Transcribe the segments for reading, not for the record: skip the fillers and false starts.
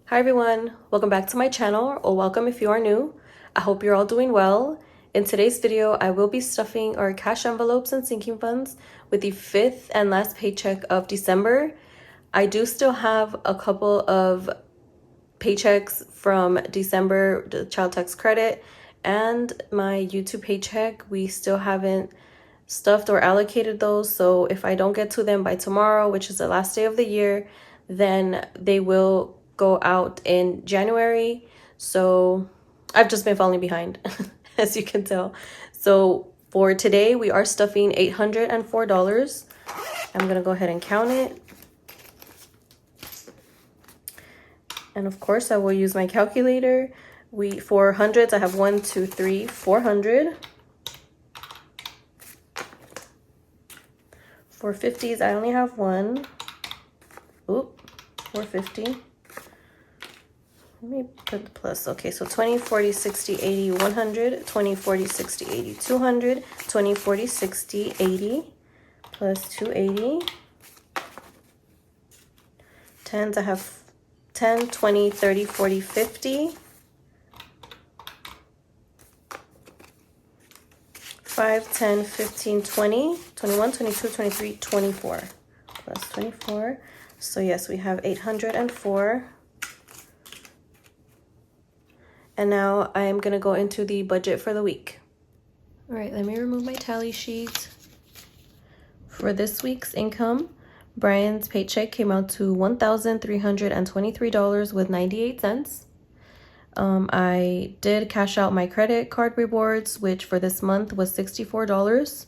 Hi everyone, welcome back to my channel, or welcome if you are new. I hope you're all doing well. In today's video, I will be stuffing our cash envelopes and sinking funds with the 5th and last paycheck of December. I do still have a couple of paychecks from December, the child tax credit, and my YouTube paycheck. We still haven't stuffed or allocated those, so if I don't get to them by tomorrow, which is the last day of the year, then they will go out in January. So I've just been falling behind as you can tell. So for today we are stuffing $804. I'm gonna go ahead and count it, and of course I will use my calculator. For hundreds I have 1, 2, 3, 400. For 50s, I only have one. Oop, 450. Let me put the plus. Okay, so 20, 40, 60, 80, 100, 20, 40, 60, 80, 200, 20, 40, 60, 80, plus 280. Tens, I have 10, 20, 30, 40, 50. 5, 10, 15, 20, 21, 22, 23, 24, plus 24. So yes, we have 804. And now I am gonna go into the budget for the week. All right, let me remove my tally sheet. For this week's income, Brian's paycheck came out to $1,323 with 98 cents. I did cash out my credit card rewards, which for this month was $64.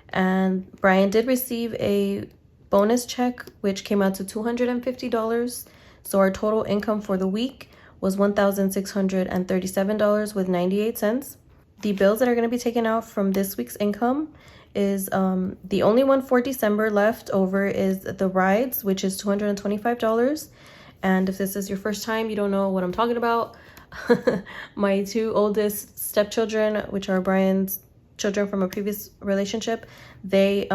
And Brian did receive a bonus check, which came out to $250. So our total income for the week was $1,637 with 98 cents. The bills that are going to be taken out from this week's income is the only one for December left over is the rides, which is $225. And if this is your first time, you don't know what I'm talking about, my two oldest stepchildren, which are Brian's children from a previous relationship, they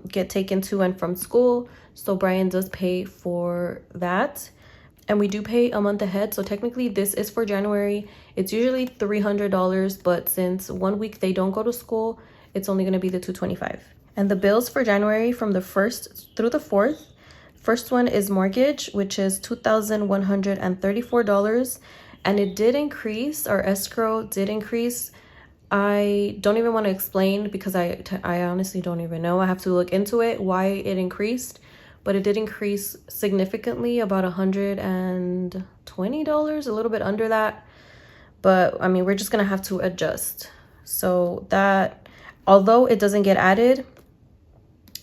get taken to and from school, so Brian does pay for that. And we do pay a month ahead, so technically this is for January. It's usually $300, but since 1 week they don't go to school, it's only going to be the $225. And the bills for January from the 1st through the 4th, first one is mortgage, which is $2,134. And it did increase, our escrow did increase. I don't even want to explain because I honestly don't even know. I have to look into it, why it increased. But it did increase significantly, about $120, a little bit under that. But I mean, we're just going to have to adjust. So that, although it doesn't get added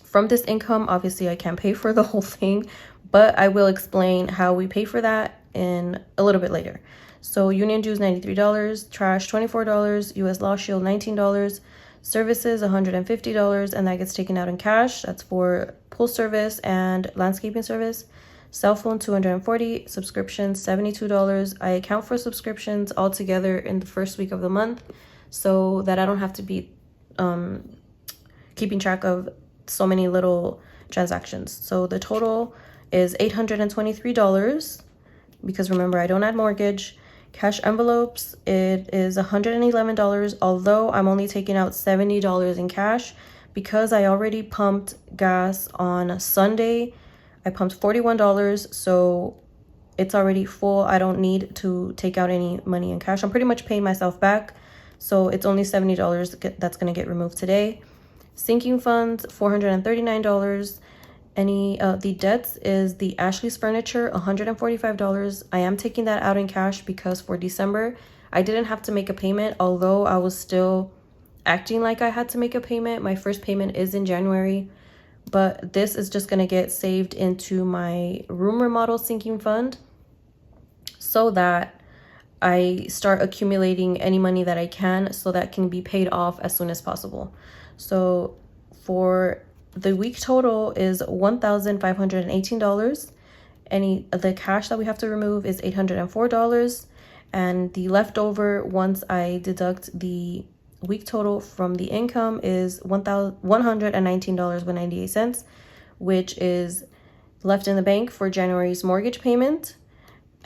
from this income, obviously I can't pay for the whole thing. But I will explain how we pay for that in a little bit later. So union dues $93, trash $24, US Law Shield $19, services $150, and that gets taken out in cash. That's for pool service and landscaping service. Cell phone $240, subscriptions $72. I account for subscriptions all together in the first week of the month so that I don't have to be keeping track of so many little transactions. So the total is $823 because remember, I don't add mortgage. Cash envelopes, it is $111, although I'm only taking out $70 in cash because I already pumped gas on Sunday. I pumped $41, so it's already full. I don't need to take out any money in cash. I'm pretty much paying myself back, so it's only $70 that's going to get removed today. Sinking funds, $439. The debts is the Ashley's Furniture, $145. I am taking that out in cash because for December, I didn't have to make a payment, although I was still acting like I had to make a payment. My first payment is in January, but this is just going to get saved into my room remodel sinking fund so that I start accumulating any money that I can so that can be paid off as soon as possible. So for the week total is $1,518. The cash that we have to remove is $804, and the leftover once I deduct the week total from the income is $119.98, which is left in the bank for January's mortgage payment.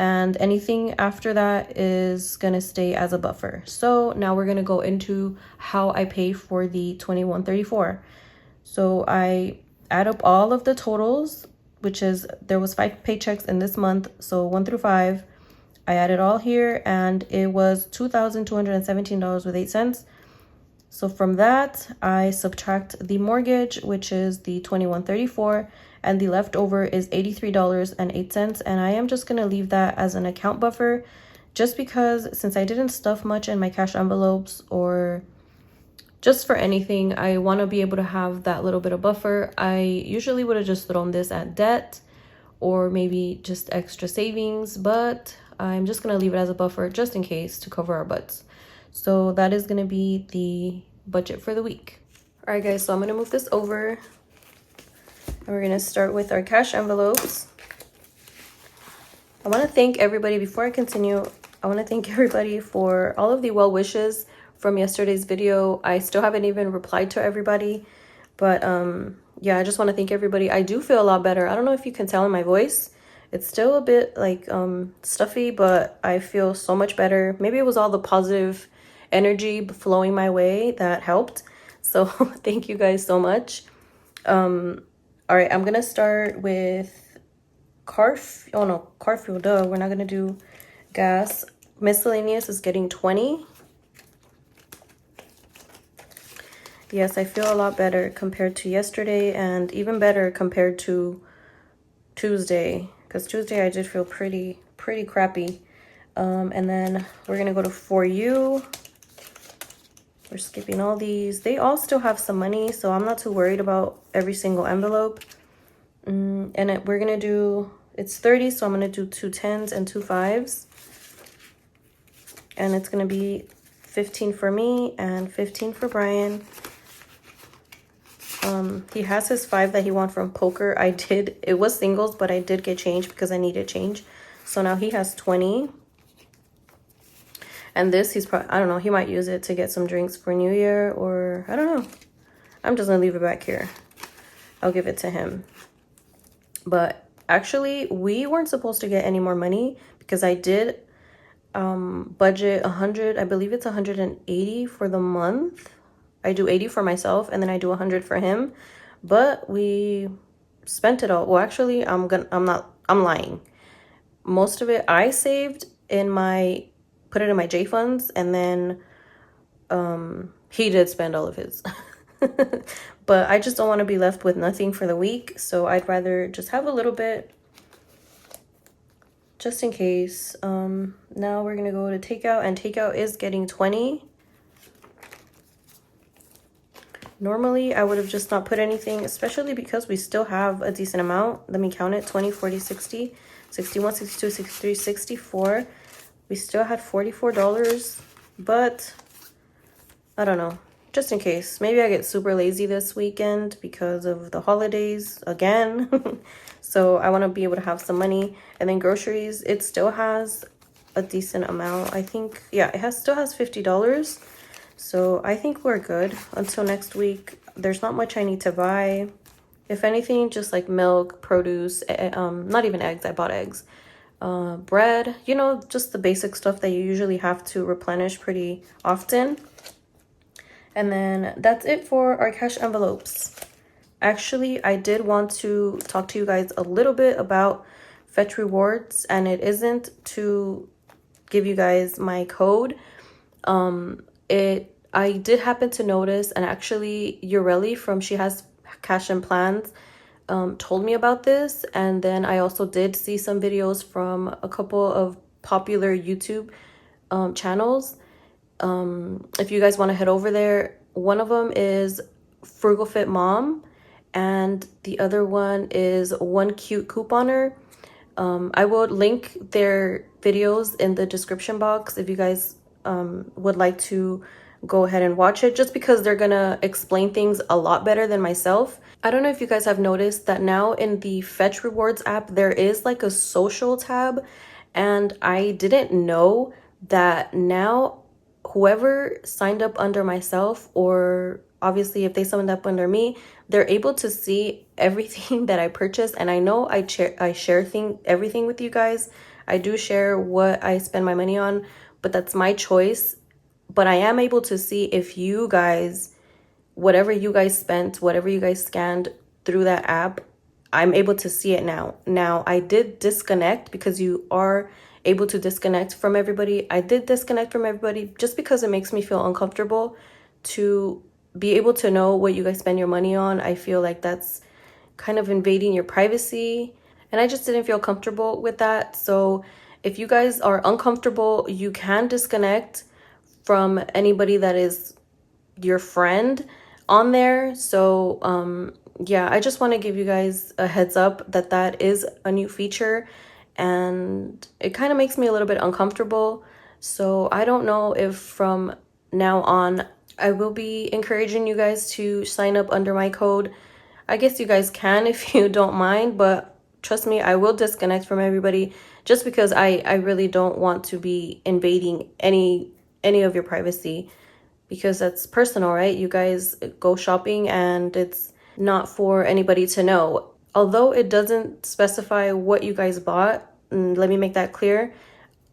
and anything after that is gonna stay as a buffer. So now we're gonna go into how I pay for the 2134. So I add up all of the totals, which is, there was 5 paychecks in this month, so 1 through 5. I added all here, and it was $2,217.08. So from that, I subtract the mortgage, which is the 2134, and the leftover is $83.08. And I am just gonna leave that as an account buffer, just because since I didn't stuff much in my cash envelopes or just for anything, I want to be able to have that little bit of buffer. I usually would have just thrown this at debt or maybe just extra savings, but I'm just going to leave it as a buffer just in case to cover our butts. So that is going to be the budget for the week. All right, guys, so I'm going to move this over, and we're going to start with our cash envelopes. I want to thank everybody, before I continue, I want to thank everybody for all of the well wishes from yesterday's video. I still haven't even replied to everybody, but yeah, I just want to thank everybody. I do feel a lot better. I don't know if you can tell in my voice. It's still a bit like stuffy, but I feel so much better. Maybe it was all the positive energy flowing my way that helped. So thank you guys so much. All right, I'm gonna start with car fuel, duh. We're not gonna do gas. Miscellaneous is getting 20. Yes, I feel a lot better compared to yesterday, and even better compared to Tuesday, because Tuesday I did feel pretty crappy. And then we're gonna go to For You. We're skipping all these. They all still have some money, so I'm not too worried about every single envelope. And we're gonna do, it's 30, so I'm gonna do 2 10s and 2 5s. And it's gonna be 15 for me and 15 for Brian. He has his 5 that he won from poker. It was singles, but I did get change because I needed change. So now he has 20. And this, he's probably, I don't know, he might use it to get some drinks for New Year, or I don't know. I'm just gonna leave it back here. I'll give it to him. But actually, we weren't supposed to get any more money because I did budget 100. I believe it's 180 for the month. I do 80 for myself, and then I do 100 for him, but we spent it all. Well, actually, I'm lying. Most of it I saved put it in my J funds, and then he did spend all of his. But I just don't want to be left with nothing for the week, so I'd rather just have a little bit just in case. Now we're gonna go to takeout, and takeout is getting 20. Normally, I would have just not put anything, especially because we still have a decent amount. Let me count it. 20, 40, 60, 61, 62, 63, 64. We still had $44, but I don't know. Just in case. Maybe I get super lazy this weekend because of the holidays again. So I want to be able to have some money. And then groceries, it still has a decent amount. I think, yeah, it still has $50. So I think we're good until next week. There's not much I need to buy. If anything, just like milk, produce, not even eggs. I bought eggs. Bread, you know, just the basic stuff that you usually have to replenish pretty often. And then that's it for our cash envelopes. Actually, I did want to talk to you guys a little bit about Fetch Rewards, and it isn't to give you guys my code. I did happen to notice, and actually Ureli from She Has Cash and Plans told me about this, and then I also did see some videos from a couple of popular YouTube channels. If you guys want to head over there, one of them is Frugal Fit Mom, and the other one is One Cute Couponer. I will link their videos in the description box if you guys would like to go ahead and watch it, just because they're gonna explain things a lot better than myself. I don't know if you guys have noticed that now in the Fetch Rewards app, there is like a social tab, and I didn't know that now whoever signed up under myself, or obviously if they signed up under me, they're able to see everything that I purchased. And I know I share everything with you guys. I do share what I spend my money on, but that's my choice. But I am able to see if you guys, whatever you guys spent, whatever you guys scanned through that app, I'm able to see it now. Now, I did disconnect because you are able to disconnect from everybody. I did disconnect from everybody just because it makes me feel uncomfortable to be able to know what you guys spend your money on. I feel like that's kind of invading your privacy, and I just didn't feel comfortable with that. So if you guys are uncomfortable, you can disconnect from anybody that is your friend on there. So yeah, I just want to give you guys a heads up that that is a new feature, and it kind of makes me a little bit uncomfortable. So I don't know if from now on I will be encouraging you guys to sign up under my code. I guess you guys can if you don't mind, but trust me, I will disconnect from everybody just because I really don't want to be invading any of your privacy, because that's personal, right? You guys go shopping and it's not for anybody to know. Although it doesn't specify what you guys bought, and let me make that clear.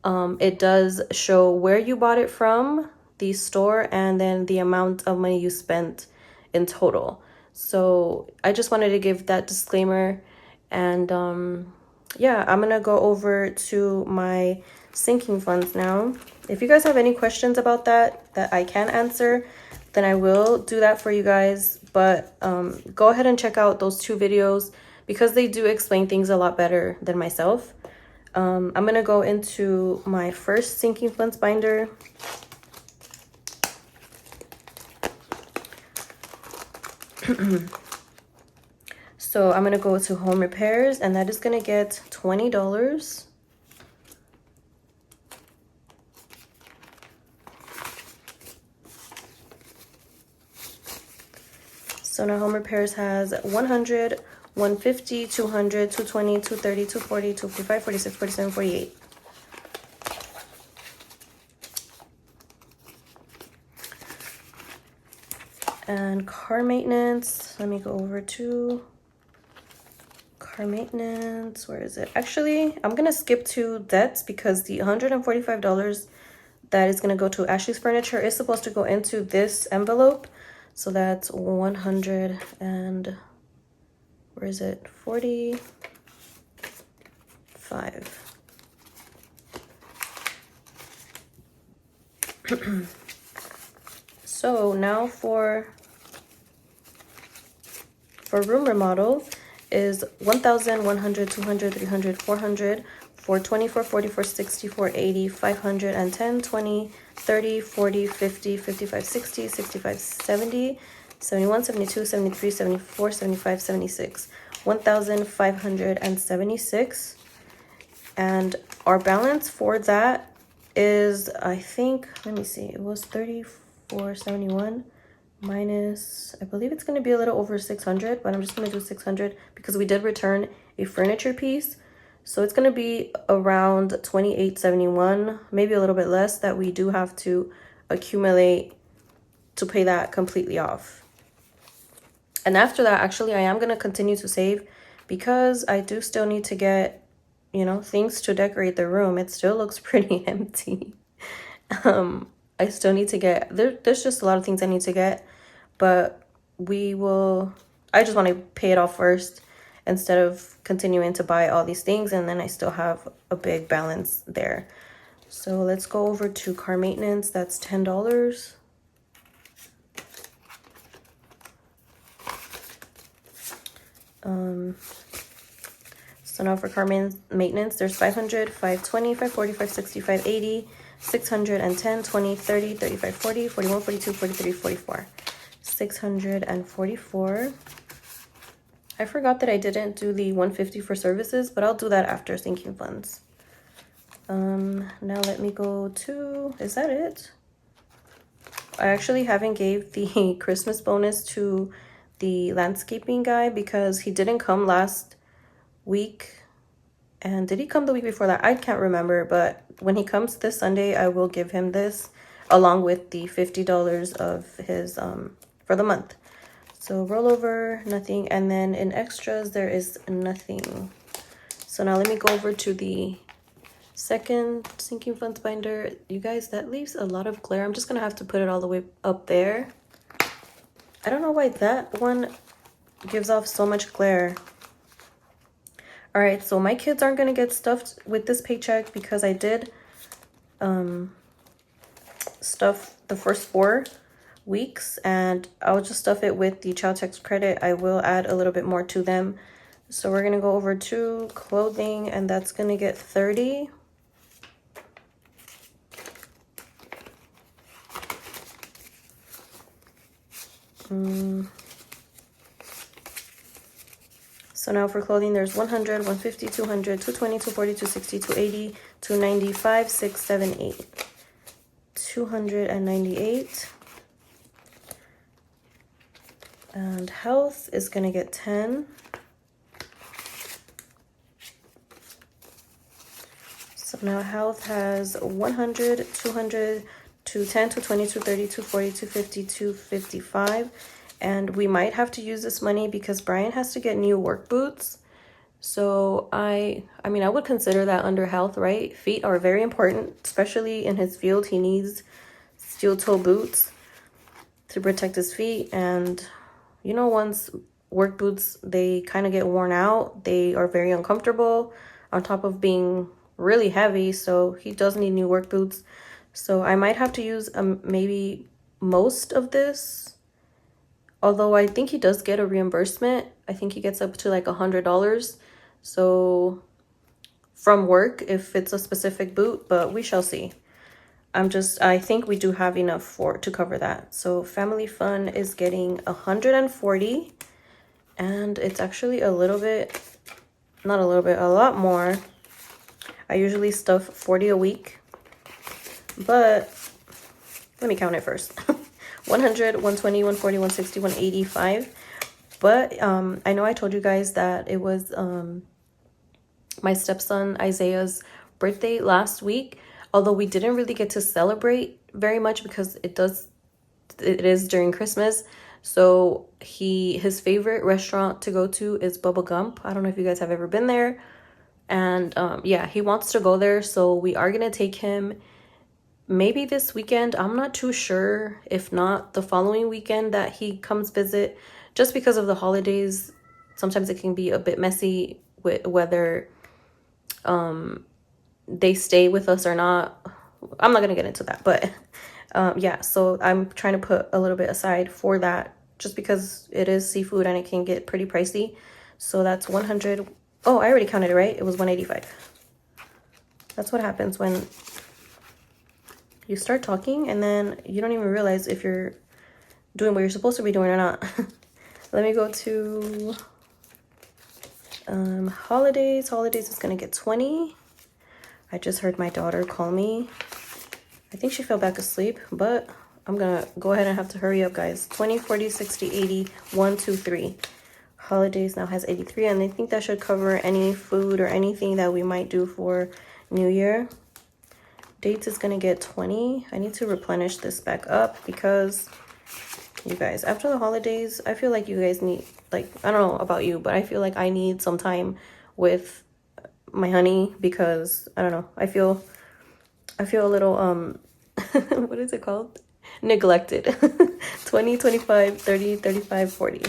It does show where you bought it from, the store, and then the amount of money you spent in total. So I just wanted to give that disclaimer. And yeah, I'm gonna go over to my sinking funds now. If you guys have any questions about that I can answer, then I will do that for you guys. But go ahead and check out those 2 videos because they do explain things a lot better than myself. I'm gonna go into my first sinking funds binder. So I'm gonna go to home repairs, and that is gonna get $20. So now home repairs has 100, 150, 200, 220, 230, 240, 245, 46, 47, 48. And car maintenance, let me go over to car maintenance. Where is it? Actually, I'm gonna skip to debts because the $145 that is gonna go to Ashley's furniture is supposed to go into this envelope. So that's 100 and where is it? 45. So now for room remodel is 1,000, 100, 200, 300, 400, 424, 44, 64, 80, 510, 20, 30, 40, 50, 55, 60, 65, 70, 71, 72, 73, 74, 75, 76, 1,576. And our balance for that is, I think, let me see, it was 3471 minus, I believe it's going to be a little over 600, but I'm just going to do 600 because we did return a furniture piece. So it's going to be around 2871, maybe a little bit less, that we do have to accumulate to pay that completely off. And after that, actually, I am going to continue to save because I do still need to get, you know, things to decorate the room. It still looks pretty empty. I still need to get, there's just a lot of things I need to get, but I just want to pay it off first instead of continuing to buy all these things, and then I still have a big balance there. So let's go over to car maintenance. That's $10. So now for car maintenance, there's 500, 520, 540, 560, 580, 610, 20, 30, 35, 40, 41, 42, 43, 44. 644. I forgot that I didn't do the 150 for services, but I'll do that after sinking funds. Now let me go to, is that it? I actually haven't gave the Christmas bonus to the landscaping guy because he didn't come last week. And did he come the week before that? I can't remember, but when he comes this Sunday, I will give him this along with the $50 of his for the month. So rollover, nothing, and then in extras there is nothing. So now let me go over to the Second sinking funds binder. You guys, that leaves a lot of glare. I'm just gonna have to put it all the way up there. I don't know why that one gives off so much glare. All right, so my kids aren't gonna get stuffed with this paycheck because I did stuff the first 4 weeks, and I'll just stuff it with the child tax credit. I will add a little bit more to them. So we're gonna go over to clothing, and that's gonna get 30. So now for clothing, there's 100, 150, 200, 220, 240, 260, 280, 295, 6, 7, 8. 298. And health is gonna get 10. So now health has 100, 200, 210, 220, 230, 240, 250, 255. And we might have to use this money because Brian has to get new work boots. So I mean, I would consider that under health, right? Feet are very important, especially in his field. He needs steel toe boots to protect his feet. And you know, once work boots, they kind of get worn out. They are very uncomfortable on top of being really heavy. So he does need new work boots. So I might have to use maybe most of this. Although I think he does get a reimbursement. I think he gets up to like $100. So from work, if it's a specific boot, but we shall see. I think we do have enough to cover that. So family fun is getting 140, and it's actually a little bit, not a little bit, a lot more. I usually stuff 40 a week, but let me count it first. 100, 120, 140, 160, 185. But I know I told you guys that it was my stepson Isaiah's birthday last week, although we didn't really get to celebrate very much because it is during Christmas. So his favorite restaurant to go to is Bubba Gump. I don't know if you guys have ever been there. And yeah, he wants to go there, so we are gonna take him maybe this weekend. I'm not too sure. If not, the following weekend that he comes visit, just because of the holidays. Sometimes it can be a bit messy with whether they stay with us or not. I'm not gonna get into that, but yeah, so I'm trying to put a little bit aside for that, just because it is seafood and it can get pretty pricey. So that's 100. Oh, I already counted it, right? It was 185. That's what happens when you start talking and then you don't even realize if you're doing what you're supposed to be doing or not. Let me go to holidays. Holidays is gonna get 20. I just heard my daughter call me. I think she fell back asleep, but I'm gonna go ahead and have to hurry up, guys. 20, 40, 60, 80, 1, 2, 3. Holidays now has 83, and I think that should cover any food or anything that we might do for New Year. Dates is gonna get 20. I need to replenish this back up because you guys, after the holidays, I feel like you guys need, like, I don't know about you, but I feel like I need some time with my honey because I don't know, I feel a little what is it called, neglected. 20, 25, 30, 35, 40.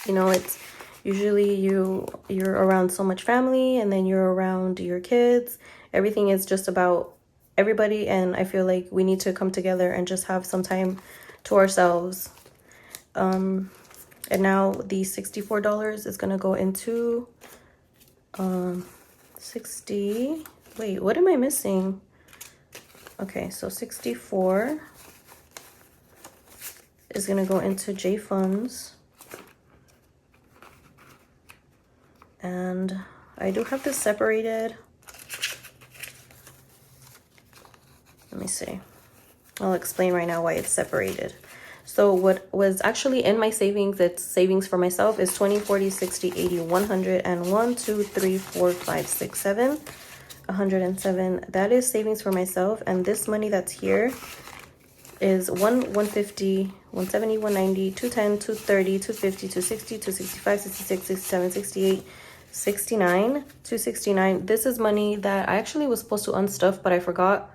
You know, it's usually you're around so much family, and then you're around your kids. Everything is just about everybody, and I feel like we need to come together and just have some time to ourselves. And now the $64 is gonna go into 60. Wait, what am I missing? Okay, so 64 is gonna go into J funds. And I do have this separated. Let me see. I'll explain right now why it's separated. So what was actually in my savings, it's savings for myself, is 20, 40, 60, 80, 100, and 1, 2, 3, 4, 5, 6, 7, 107. That is savings for myself. And this money that's here is 150, 170, 190, 210, 230, 250, 260, 265, 66, 67, 68, 269. This is money that I actually was supposed to unstuff, but I forgot.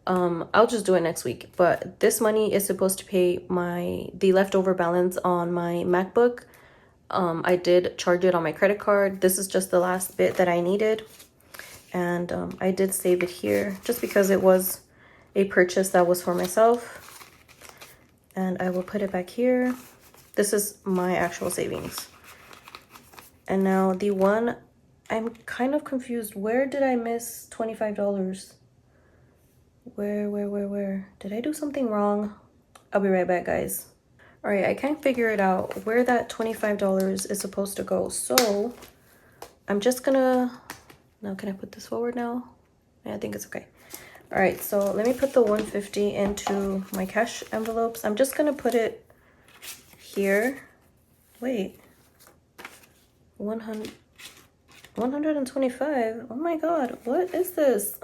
I'll just do it next week. But this money is supposed to pay the leftover balance on my MacBook. I did charge it on my credit card. This is just the last bit that I needed. And I did save it here just because it was a purchase that was for myself. And I will put it back here. This is my actual savings. And now the one, I'm kind of confused. Where did I miss $25? Where? Did I do something wrong? I'll be right back, guys. All right, I can't figure it out where that $25 is supposed to go. So I'm just gonna, now can I put this forward now? Yeah, I think it's okay. All right, so let me put the 150 into my cash envelopes. I'm just gonna put it here. Wait, 125. Oh my God, what is this?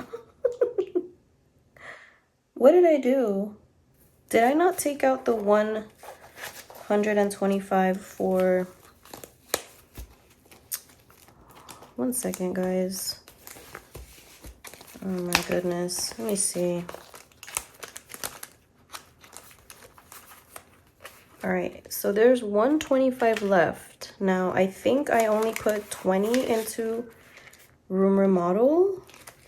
What did I do? Did I not take out the 125 for... One second, guys. Oh my goodness. Let me see. All right, so there's 125 left. Now, I think I only put 20 into room remodel.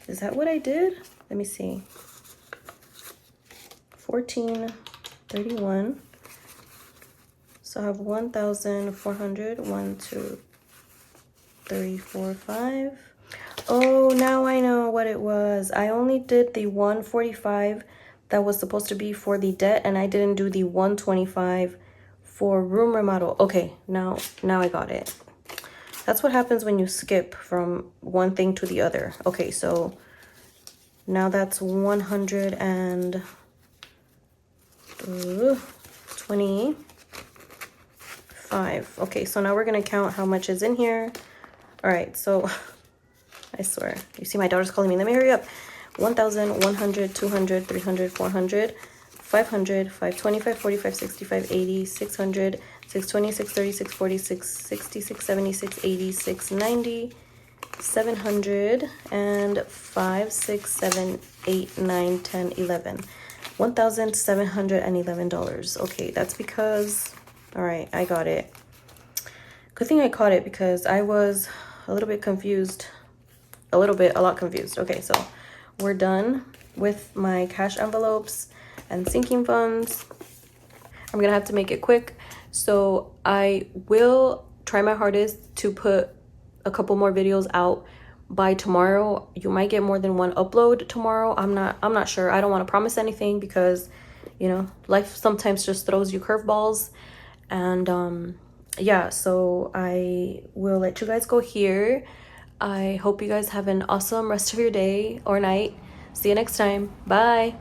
Is that what I did? Let me see. 14, 31. So I have 1,400. 1, 2, 3, 4, 5. Oh, now I know what it was. I only did the 145 that was supposed to be for the debt, and I didn't do the 125 for room remodel. Okay, now I got it. That's what happens when you skip from one thing to the other. Okay, so now that's 125. Okay, so now we're gonna count how much is in here. All right, so I swear, you see my daughter's calling me. Let me hurry up. 1,000, 100, 200, 300, 400, 500, 525, 45, 65, 80, 600, 620, 630, 640, 660, 670, 680, 690, 700, and 5, 6, 7, 8, 9, 10, 11. $1,711. Okay, that's because... All right, I got it. Good thing I caught it because I was a little bit confused. A lot confused. Okay, so we're done with my cash envelopes and sinking funds. I'm gonna have to make it quick. So I will try my hardest to put a couple more videos out by tomorrow. You might get more than one upload tomorrow. I'm not sure. I don't want to promise anything because, you know, life sometimes just throws you curveballs. And yeah, so I will let you guys go here. I hope you guys have an awesome rest of your day or night. See you next time. Bye.